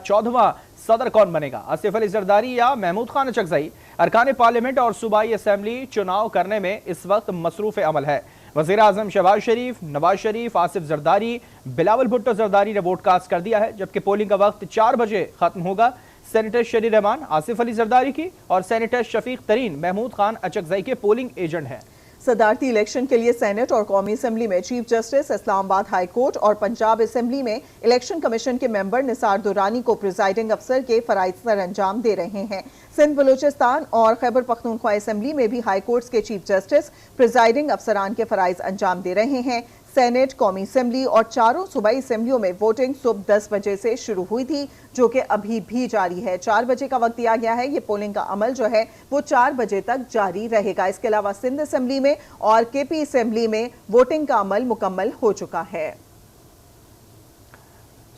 14वां सदर कौन बनेगा, आसिफ अली जरदारी या महमूद खान अचकजई। अरकान पार्लियामेंट और सूबाई असम्बली चुनाव करने में इस वक्त मसरूफ अमल है। वज़ीर आज़म शहबाज शरीफ, नवाज शरीफ, आसिफ जरदारी, बिलावल भुट्टो जरदारी ने वोट कास्ट कर दिया है, जबकि पोलिंग का वक्त 4 बजे खत्म होगा। सेनेटर शरीर रहमान आसिफ अली जरदारी की और सेनेटर शफीक तरीन महमूद खान अचकजई के पोलिंग एजेंट हैं। सदारती इलेक्शन के लिए सेनेट और कौमी असम्बली में chief justice, Islamabad high court और पंजाब असम्बली में इलेक्शन कमीशन के मेंबर निसार दुरानी को प्रिजाइडिंग अफसर के फराइज सर अंजाम दे रहे हैं। सिंध बलूचिस्तान और खैबर पख्तूनख्वा असम्बली में भी हाई कोर्ट्स के चीफ जस्टिस प्रिजाइडिंग अफसरान के फराइज अंजाम दे रहे हैं। सेनेट, कौमी असम्बली और चारों सूबाई असम्बलियों में वोटिंग सुबह 10 बजे से शुरू हुई थी, जो कि अभी भी जारी है। 4 बजे का वक्त दिया गया है। ये पोलिंग का अमल जो है वो 4 बजे तक जारी रहेगा। इसके अलावा सिंध असम्बली में और केपी असम्बली में वोटिंग का अमल मुकम्मल हो चुका है।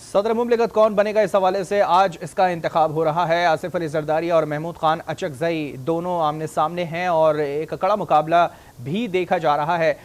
सदर मुमलिकत कौन बनेगा, इस हवाले से आज इसका इंतखाब हो रहा है। आसिफ अली जरदारी और महमूद खान अचकजई दोनों आमने सामने हैं और एक कड़ा मुकाबला भी देखा जा रहा है।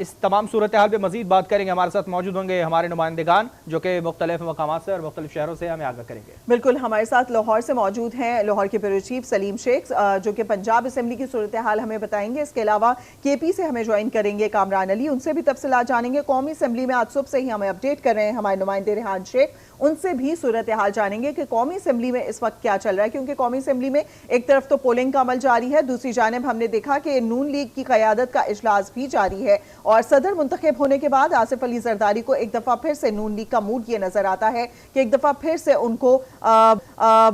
इस तमाम सूरत हाल पर मजीद बात करेंगे। हमारे साथ मौजूद होंगे हमारे नुमाइंदेगान जो कि मुख्तलिफ मकामात से और मुख्तलिफ शहरों से हमें आगाह करेंगे। बिल्कुल, हमारे साथ लाहौर से मौजूद हैं लाहौर के ब्यूरो चीफ सलीम शेख, जो कि पंजाब असम्बली की सूरत हाल हमें बताएंगे। इसके अलावा केपी से हमें ज्वाइन करेंगे कामरान अली, उनसे भी तफसीलात जानेंगे। कौमी असम्बली में आज सुबह से ही हमें अपडेट कर रहे हैं हमारे नुमाइंदे रेहान शेख, उनसे भी सूरत हाल जानेंगे कि कौमी असम्बली में इस वक्त क्या चल रहा है, क्योंकि कौमी असम्बली में एक तरफ तो पोलिंग का अमल जारी है, दूसरी जानिब हमने देखा कि नून लीग की क़यादत का इजलास भी जारी है और सदर मुंतखब होने के बाद आसिफ अली जरदारी को एक दफा फिर से नून लीग का मूड ये नजर आता है कि एक दफा फिर से उनको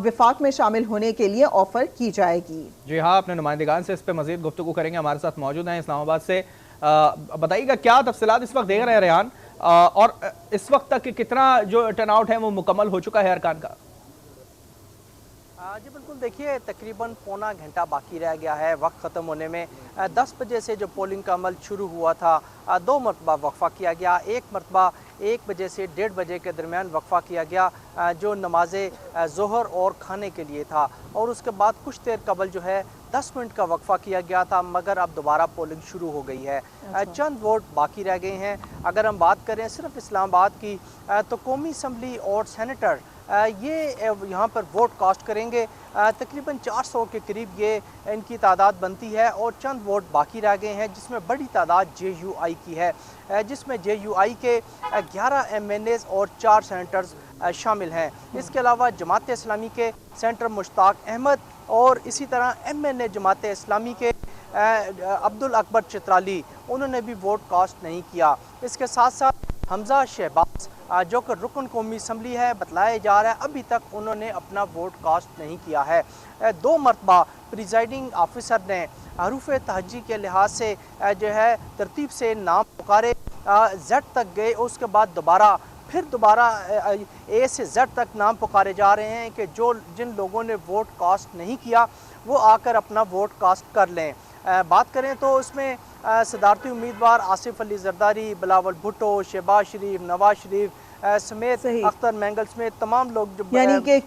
विफाक में शामिल होने के लिए ऑफर की जाएगी। जी हाँ, अपने नुमाइंदेगान से इस पर मजीद गुफ्तगू करेंगे। हमारे साथ मौजूद हैं इस्लामाबाद से, बताइएगा क्या तफसीलात इस वक्त देख रहे हैं रेहान, और इस वक्त तक कितना जो टर्नआउट है वो मुकम्मल हो चुका है अरकान का? जी बिल्कुल, देखिए तकरीबन पौना घंटा बाकी रह गया है वक्त ख़त्म होने में। 10 बजे से जो पोलिंग का अमल शुरू हुआ था, 2 मरतबा वक्फ़ा किया गया। एक मरतबा 1 बजे से 1:30 बजे के दरमियान वक्फ़ा किया गया, जो नमाज ज़ोहर और खाने के लिए था, और उसके बाद कुछ देर कबल जो है 10 मिनट का वक्फ़ा किया गया था, मगर अब दोबारा पोलिंग शुरू हो गई है। चंद वोट बाकी रह गए हैं। अगर हम बात करें सिर्फ इस्लामाबाद की, तो कौमी असम्बली और सेनेटर ये यहाँ पर वोट कास्ट करेंगे। तकरीबन 400 के करीब ये इनकी तादाद बनती है और चंद वोट बाकी रह गए हैं, जिसमें बड़ी तादाद JUI की है, जिसमें JUI के 11 MNAs और 4 सेनेटर्स शामिल हैं। इसके अलावा जमात इस्लामी के सेनेटर मुश्ताक अहमद और इसी तरह MNA जमात इस्लामी के अब्दुल अकबर चित्राली, उन्होंने भी वोट कास्ट नहीं किया। इसके साथ साथ हमजा शहबाज, जो कि रुकन कौमी असम्बली है, बतलाया जा रहा है अभी तक उन्होंने अपना वोट कास्ट नहीं किया है। 2 मरतबा प्रिजाइडिंग ऑफिसर ने हरूफ तहजी के लिहाज से जो है तरतीब से नाम पुकारे, Z तक गए, उसके बाद दोबारा A से Z तक नाम पुकारे जा रहे हैं कि जिन लोगों ने वोट कास्ट नहीं किया वो आकर अपना वोट कास्ट कर लें। बात करें तो उसमें सदारती उम्मीदवार आसिफ अली जरदारी, बिलावल भुट्टो, शहबाज शरीफ, नवाज शरीफ समेत अख्तर मैंगल समेत तमाम लोग जो यानी कि एक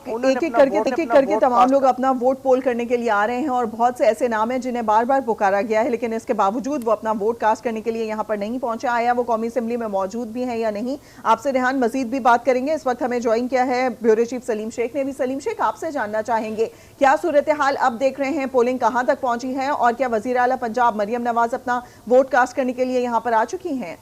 करके तमाम लोग अपना वोट पोल करने के लिए आ रहे हैं और बहुत से ऐसे नाम हैं जिन्हें बार बार पुकारा गया है, लेकिन इसके बावजूद वो अपना वोट कास्ट करने के लिए यहाँ पर नहीं पहुंचे। आया वो कौमी असम्बली में मौजूद भी हैं या नहीं, आपसे रेहान मजीद भी बात करेंगे। इस वक्त हमें ज्वाइन किया है ब्यूरो चीफ सलीम शेख ने भी। सलीम शेख, आपसे जानना चाहेंगे क्या सूरत हाल अब देख रहे हैं, पोलिंग कहाँ तक पहुंची है और क्या वजीर आला पंजाब मरियम नवाज अपना वोट कास्ट करने के लिए यहाँ पर आ चुकी हैं?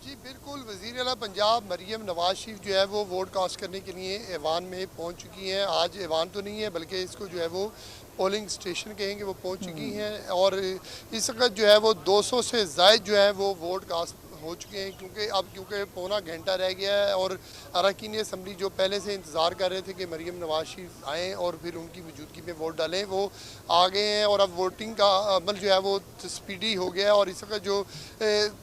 जी बिल्कुल, वज़ीर आला पंजाब मरियम नवाज शरीफ जो है वो वोट कास्ट करने के लिए ऐवान में पहुंच चुकी हैं। आज ऐवान तो नहीं है बल्कि इसको जो है वो पोलिंग स्टेशन कहेंगे, वो पहुंच चुकी हैं और इस वक्त जो है वो 200 से ज़ायद जो है वो वोट कास्ट हो चुके हैं, क्योंकि पौना घंटा रह गया है और अरकान असम्बली जो पहले से इंतज़ार कर रहे थे कि मरियम नवाज शरीफ आएँ और फिर उनकी मौजूदगी में वोट डालें, वो आ गए हैं और अब वोटिंग का अमल जो है वो स्पीडी हो गया है और इस वक्त जो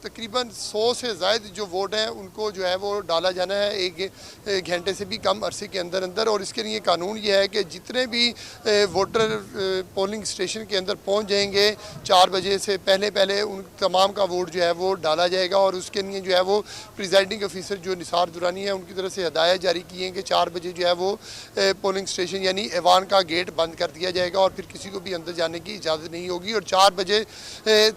तकरीबन 100 से ज़ायद जो वोट हैं उनको जो है वो डाला जाना है 1 घंटे से भी कम अरसे के अंदर अंदर। और इसके लिए कानून ये है कि जितने भी वोटर पोलिंग स्टेशन के अंदर पहुँच जाएंगे 4 बजे से पहले उन तमाम का वोट जो है वो डाला जाएगा और उसके लिए जो है वो प्रिजाइडिंग ऑफिसर जो निसार दुरानी है उनकी तरफ से हदायत जारी की हैं कि 4 बजे जो है वो पोलिंग स्टेशन यानी ऐवान का गेट बंद कर दिया जाएगा और फिर किसी को भी अंदर जाने की इजाज़त नहीं होगी और 4 बजे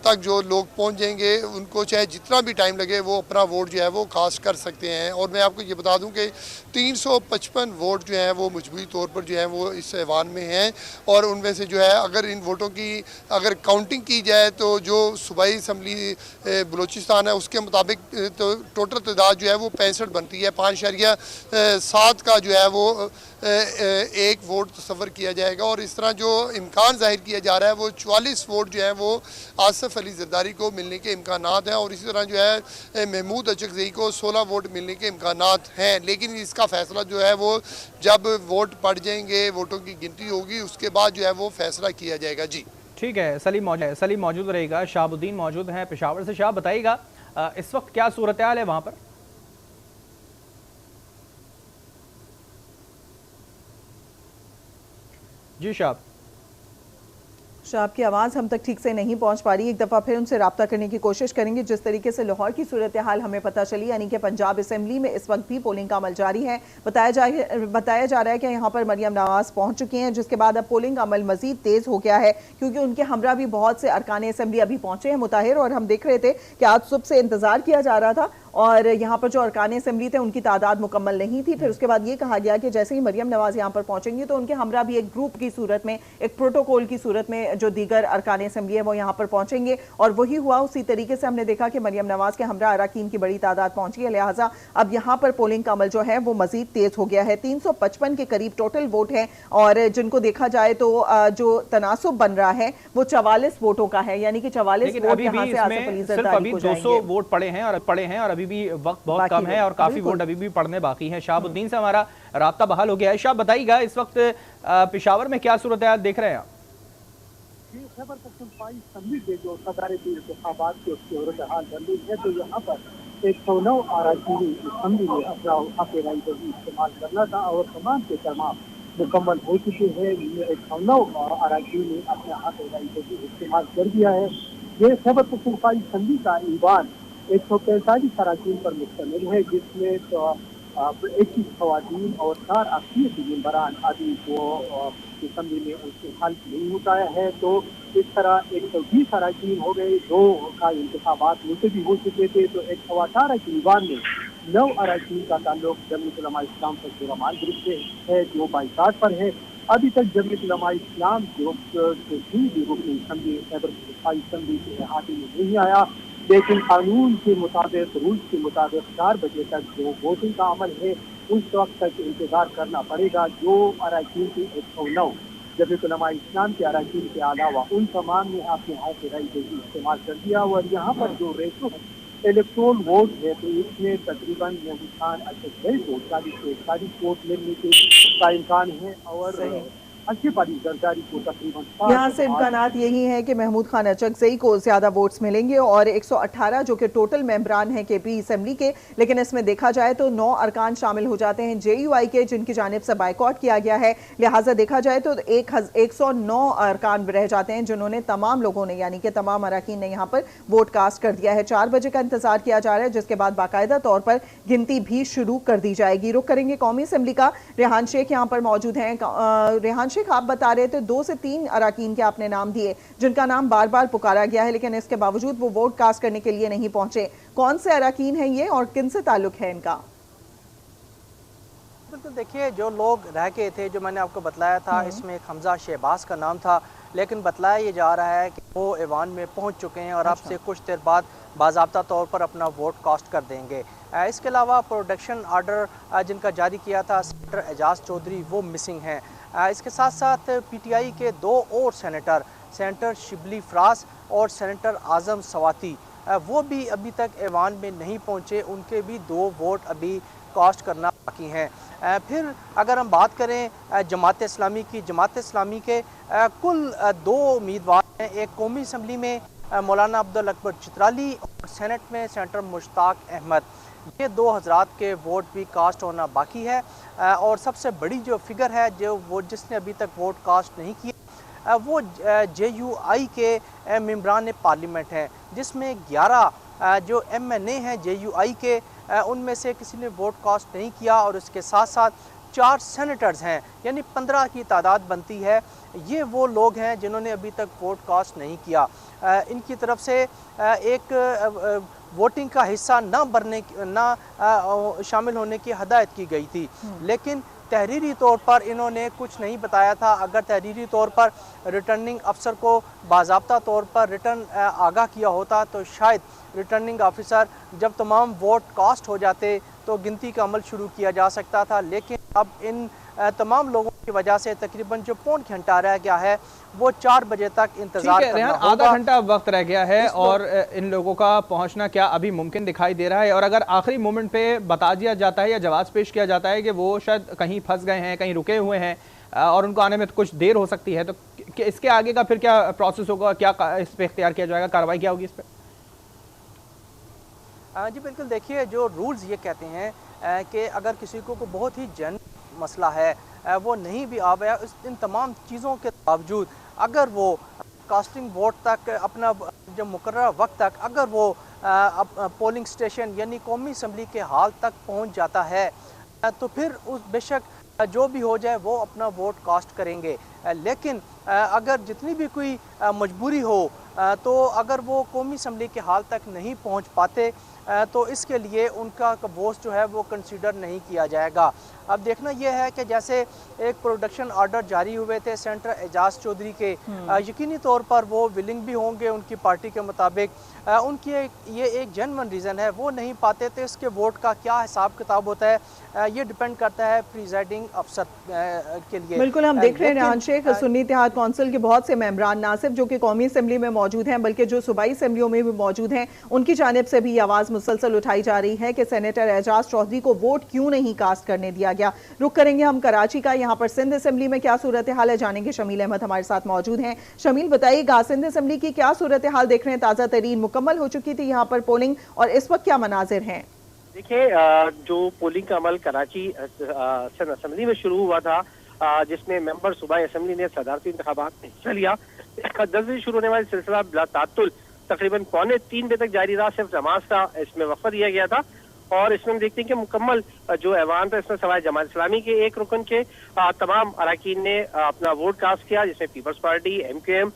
तक जो लोग पहुँच जाएंगे उनको चाहे जितना भी टाइम लगे वो अपना वोट जो है वो कास्ट कर सकते हैं। और मैं आपको ये बता दूँ कि 355 वोट जो हैं वो मजबूरी तौर पर जो है वो इस ऐवान में हैं और उनमें से जो है अगर इन वोटों की अगर काउंटिंग की जाए तो जो सूबाई असम्बली बलूचिस्तान है उसके मुताबिक तो टोटल तादाद जो है वो 65 बनती है। 5.7 का जो है वो एक वोट तस्वर किया जाएगा और इस तरह जो इम्कान जाहिर किया जा रहा है वो 44 वोट जो है वो आसिफ अली जरदारी को मिलने के इम्कानात हैं और इसी तरह जो है महमूद अचकज़ई को 16 वोट मिलने के इम्कानात हैं। लेकिन इसका फैसला जो है वो जब वोट पड़ जाएंगे, वोटों की गिनती होगी, उसके बाद जो है वो फैसला किया जाएगा। जी ठीक है, सलीम मौजूद रहेगा, शहाबुद्दीन मौजूद हैं पेशावर से। शाह बताइएगा इस वक्त क्या सूरत हाल है वहाँ पर? जी शाह की आवाज़ हम तक ठीक से नहीं पहुंच पा रही। एक दफ़ा फिर उनसे रब्ता करने की कोशिश करेंगे। जिस तरीके से लाहौर की सूरत हाल हमें पता चली, यानी कि पंजाब असम्बली में इस वक्त भी पोलिंग का अमल जारी है। बताया जा रहा है कि यहाँ पर मरियम नवाज पहुंच चुकी हैं, जिसके बाद अब पोलिंग का अमल मजीद तेज़ हो गया है क्योंकि उनके हमरा भी बहुत से अरकान असम्बली अभी पहुंचे हैं मुताहिर। और हम देख रहे थे कि आज सुबह से इंतजार किया जा रहा था और यहाँ पर जो अरकान असम्बली थे उनकी तादाद मुकम्मल नहीं थी। फिर उसके बाद ये कहा गया कि जैसे ही मरियम नवाज यहाँ पर पहुंचेंगी तो उनके हमरा भी एक ग्रुप की सूरत में, एक प्रोटोकॉल की सूरत में जो दीगर अरकान असम्बली है वो यहाँ पर पहुंचेंगे और वही हुआ। उसी तरीके से हमने देखा कि मरियम नवाज के हमरा अरकान की बड़ी तादाद पहुंची है, लिहाजा अब यहाँ पर पोलिंग का अमल जो है वो मजीद तेज हो गया है। 355 के करीब टोटल वोट है और जिनको देखा जाए तो जो तनासुब बन रहा है वो 44 वोटों का है, यानी कि 44 वोट यहाँ से आसिफ अली जरदारी को जाएंगे। 200 वोट पड़े हैं और अभी भी वक्त बहुत कम है और काफी वोट अभी भी पड़ने बाकी हैं। शहाबुद्दीन से हमारा राब्ता बहाल हो गया है। शाह बताइएगा इस वक्त पेशावर में क्या सूरत हाल देख रहे हैं आप? खैबर पख्तूनख्वा असम्बली के जो सदारती इंतखाबात की उसकी सूरत हाल बन रही है तो यहाँ पर 109 अराकीनी असम्बली में अपना हक राय को इस्तेमाल करना था और तमाम के तमाम मुकम्मल हो चुके हैं। 109 अराकीनी अपने हक राय को इस्तेमाल कर दिया है। ये खैबर पख्तूनख्वा असम्बली का ईवान 145 अराकीन पर मुश्तमिल है, जिसमें 21 खवातीन और 4 अक्सरियती मेंबरान अभी वो असम्बली में उनसे हल नहीं होता है। तो इस तरह 120 अराकीन हो गए, 2 का इंतखाबात मुलतवी हो चुके थे। तो 118 के ईवान में 9 अराकीन का ताल्लुक जमीयत उलमा इस्लाम पर रहमान ग्रुप से है जो बाइकाट पर है। अभी तक जमीयत उलमा इस्लाम ग्रुप से भी रुकन असम्बली खैबर पख्तूनख्वा असम्बली के अहाते में नहीं आया, लेकिन कानून के मुताबिक, रूल्स के मुताबिक 4 बजे तक जो वोटिंग का अमल है उस वक्त तक इंतजार करना पड़ेगा। जो अराकीन के 109 जमीयत उलमा इस्लाम के अराकीन के अलावा उन तमाम ने अपने हक राय को इस्तेमाल कर दिया। और यहाँ पर जो रेशो इलेक्ट्रोल वोट है तो इसमें तकरीबन महमूद खान अचकज़ई को 40 से 41 वोट मिलने का इम्कान है और यहाँ से इम्कानात यही है कि महमूद खान अचकज़ई को ज्यादा वोट्स मिलेंगे और 118 जो कि टोटल मेंबरान हैं केपी असम्बली के, लेकिन इसमें देखा जाए तो 9 अरकान शामिल हो जाते हैं JUI के जिनकी जानिब से बाइकआउट किया गया है। लिहाजा देखा जाए तो 109 अरकान रह जाते हैं जिन्होंने तमाम लोगों ने यानी कि तमाम अरकान ने यहाँ पर वोट कास्ट कर दिया है। 4 बजे का इंतजार किया जा रहा है जिसके बाद बाकायदा तौर पर गिनती भी शुरू कर दी जाएगी। रुख करेंगे कौमी असम्बली का। रेहान शेख यहाँ पर मौजूद हैं। रेहान शेख, आप बता रहे थे 2 से 3 अराकीन के आपने नाम दिए जिनका नाम बार बार पुकारा गया है, लेकिन इसके बावजूद वो वोट कास्ट करने के लिए नहीं पहुंचे। कौन से अराकीन हैं ये और किन से ताल्लुक है इनका? बिल्कुल, देखिए जो लोग रह गए थे जो मैंने आपको बतलाया था, इसमें एक हमजा शहबाज का नाम था, लेकिन बतलाया ये जा रहा है कि वो ऐवान में पहुंच चुके हैं और अब से कुछ देर बाद बाज़ाब्ता तौर पर अपना वोट कास्ट कर देंगे। इसके अलावा प्रोडक्शन आर्डर जिनका जारी किया था सेनेटर एजाज चौधरी वो मिसिंग हैं। इसके साथ साथ PTI के 2 और सेनेटर शिबली फरास और सेनेटर आज़म सवाती वो भी अभी तक ऐवान में नहीं पहुंचे, उनके भी 2 वोट अभी कास्ट करना बाकी हैं। फिर अगर हम बात करें जमात इस्लामी की, जमात इस्लामी के कुल 2 उम्मीदवार हैं। एक कौमी असम्बली में मौलाना अब्दुल अकबर चित्राली और सेनेट में सेनेटर मुश्ताक अहमद, ये 2 हज़रात के वोट भी कास्ट होना बाकी है। और सबसे बड़ी जो फिगर है जो वो जिसने अभी तक वोट कास्ट नहीं किया वो JUI के मेंबरान पार्लियामेंट हैं, जिसमें 11 जो MNA हैं JUI के, उनमें से किसी ने वोट कास्ट नहीं किया और उसके साथ साथ 4 सेनेटर्स हैं, यानी 15 की तादाद बनती है। ये वो लोग हैं जिन्होंने अभी तक वोट कास्ट नहीं किया। इनकी तरफ से एक वोटिंग का हिस्सा शामिल होने की हदायत की गई थी, लेकिन तहरीरी तौर पर इन्होंने कुछ नहीं बताया था। अगर तहरीरी तौर पर रिटर्निंग अफसर को बाज़ाब्ता तौर पर रिटर्न आगाह किया होता तो शायद रिटर्निंग ऑफिसर जब तमाम वोट कास्ट हो जाते तो गिनती का अमल शुरू किया जा सकता था। लेकिन अब इन तमाम लोगों की वजह से तकरीबन जो पौन घंटा रह गया है वो 4 बजे तक इंतजार करना होगा। आधा घंटा वक्त रह गया है और इन लोगों का पहुंचना क्या अभी मुमकिन दिखाई दे रहा है? और अगर आखिरी मोमेंट पे बता दिया जाता है या जवाब पेश किया जाता है कि वो शायद कहीं फंस गए हैं, कहीं रुके हुए हैं और उनको आने में कुछ देर हो सकती है, तो इसके आगे का फिर क्या प्रोसेस होगा? क्या इस पर इख्तियार किया जाएगा? कार्रवाई क्या होगी इस पर? जी बिल्कुल, देखिए जो रूल्स ये कहते हैं कि अगर किसी को बहुत ही जन मसला है, वो नहीं भी आ गया, इन तमाम चीज़ों के बावजूद अगर वो कास्टिंग वोट तक अपना जो मुकर्रर वक्त तक अगर वो पोलिंग स्टेशन यानी कौमी असम्बली के हाल तक पहुंच जाता है तो फिर उस बेशक जो भी हो जाए वो अपना वोट कास्ट करेंगे। लेकिन अगर जितनी भी कोई मजबूरी हो तो अगर वो कौमी असम्बली के हाल तक नहीं पहुंच पाते तो इसके लिए उनका वोट जो है वो कंसीडर नहीं किया जाएगा। अब देखना यह है कि जैसे एक प्रोडक्शन ऑर्डर जारी हुए थे सेंटर एजाज चौधरी के, यकीनी तौर पर वो विलिंग भी होंगे उनकी पार्टी के मुताबिक, उनकी ये एक जेन्युइन रीज़न है, वो नहीं पाते तो इसके वोट का क्या हिसाब किताब होता है ये डिपेंड करता है प्रिजाइडिंग अफसर के लिए। बिल्कुल, हम देख रहे हैं रेहान शेख, सुन्नी इत्तेहाद कौंसिल के बहुत से मेंबरान ना सिर्फ जो कि कौमी असम्बली में मौजूद हैं बल्कि जो सूबाई असम्बलियों में भी मौजूद हैं, उनकी जानिब से भी आवाज़ मुसलसल उठाई जा रही है कि सेनेटर एजाज चौधरी को वोट क्यों नहीं कास्ट करने दिया गया। रुक करेंगे हम कराची का, यहाँ पर सिंध असम्बली में क्या सूरत हाल है जानेंगे। शमील अहमद हमारे साथ मौजूद हैं। शमील, बताइएगा सिंध असम्बली की क्या सूरत हाल देख रहे हैं? ताज़ा तरीन मुकम्मल हो चुकी थी यहाँ पर पोलिंग और इस वक्त क्या मनाजिर हैं? देखिए, जो पोलिंग का अमल कराची सिंध असम्बली में शुरू हुआ था, जिसमें मेंबर सूबाई असम्बली ने सदारती इंतखाबात में हिस्सा लिया, 10 बजे शुरू होने वाली सिलसिला बिला तातुल तकरीबन 2:45 बजे तक जारी रहा। सिर्फ नमाज का इसमें वक्फा दिया गया था और इसमें हम देखते हैं कि मुकम्मल जो ऐवान था इसमें सवाए जमात इस्लामी के एक रुकन के तमाम अरकान ने अपना वोट कास्ट किया, जिसमें पीपल्स पार्टी, MQM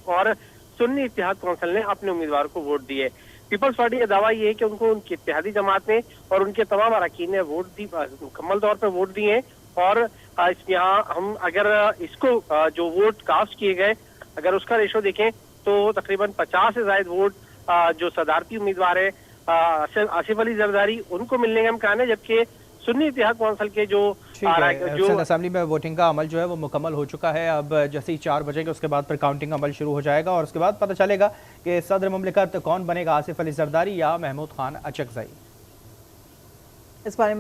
और सुन्नी इत्तेहाद कौंसिल ने अपने उम्मीदवार को वोट दिए। पीपल्स पार्टी का दावा ये है कि उनको उनकी इत्तेहादी जमात ने और उनके तमाम अरकान ने वोट दी, मुकम्मल तौर पर वोट दिए। और यहाँ हम अगर इसको जो वोट कास्ट किए गए अगर उसका रेशो देखें तो तकरीबन 50 से ज्यादा वोट जो सदारती उम्मीदवार है आसिफ अली जरदारी उनको मिलने का इम्कान है, जबकि सुन्नी इत्तेहाद कौंसिल के जो सिंध असेंबली में वोटिंग का अमल जो है वो मुकम्मल हो चुका है। अब जैसे ही 4 बजे के उसके बाद फिर काउंटिंग अमल शुरू हो जाएगा और उसके बाद पता चलेगा कि सदर मुमलिकत कौन बनेगा, आसिफ अली जरदारी या महमूद खान अचकजई। इस बारे में